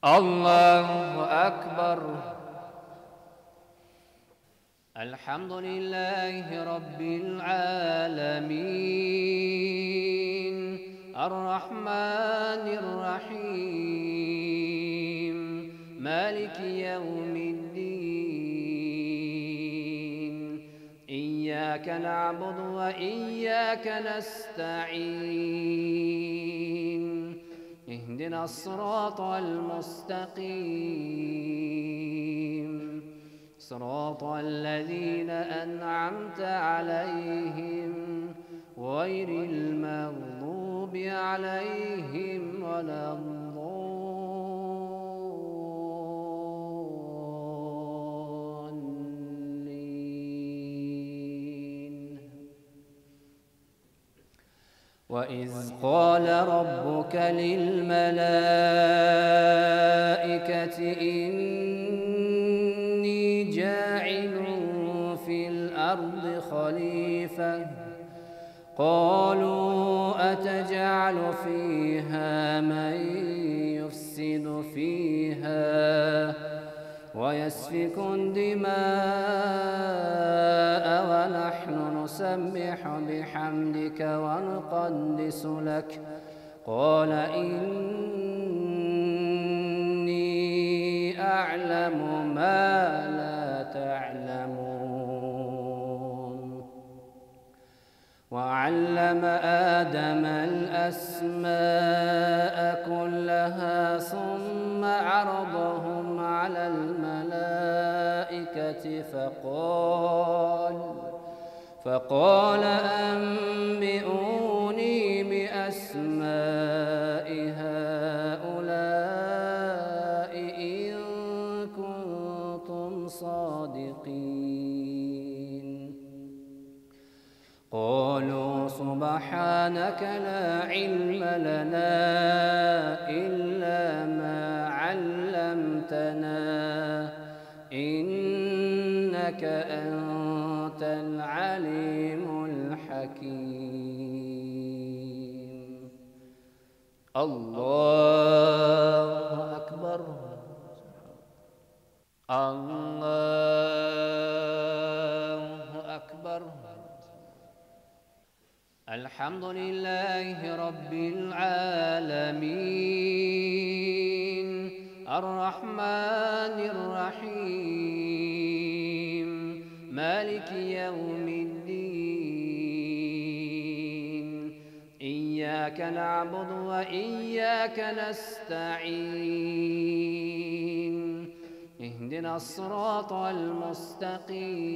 الله أكبر. الحمد لله رب العالمين الرحمن الرحيم مالك يوم الدين إياك نعبد وإياك نستعين اهدنا الصراط المستقيم صراط الذين أنعمت عليهم غير المغضوب عليهم ولا الضالين. وإذ قال ربك للملائكة إني جاعل في الأرض خليفة قالوا أتجعل فيها من يفسد فيها ويسفك الدماء ونحن نسبح بحمدك ونقدس لك قال إني أعلم ما لا تعلمون. وعلم آدم الأسماء كلها ثم عرضهم على الملائكة فقال أنبئوني بأسماء هؤلاء إن كنتم صادقين. قالوا سبحانك لا علم لنا إلا ما علمتنا إنك أنت العليم الحكيم. الله أكبر. الله أكبر. الحمد لله رب العالمين الرحمن الرحيم مالك يوم الدين إياك نعبد وإياك نستعين اهدنا الصراط المستقيم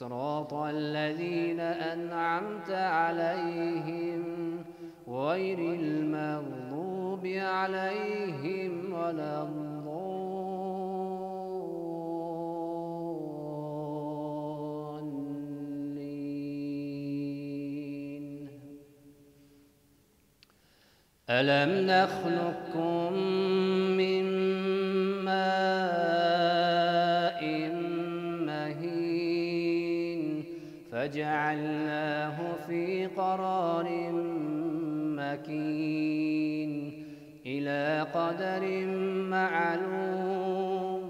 صراط الذين أنعمت عليهم غير المغضوب عليهم ولا الضالين. ألم نخلقكم من ماء مهين فجعلناه في قرار مكين إلى قدر معلوم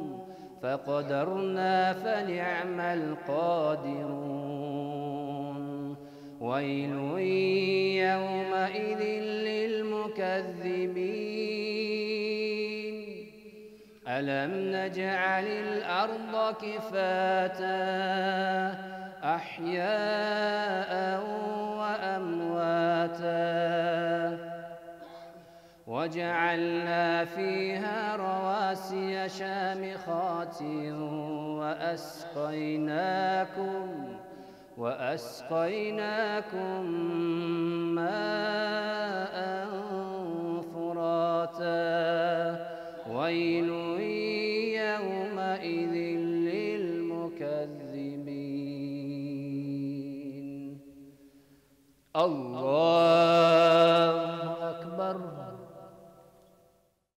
فقدرنا فنعم القادرون. ويل يومئذ للمكذبين. ألم نجعل الأرض كفاتا أحياء وأمواتا وجعلنا فيها رواسي شامخات وأسقيناكم ماء فراتا. ويل يومئذ للمكذبين. الله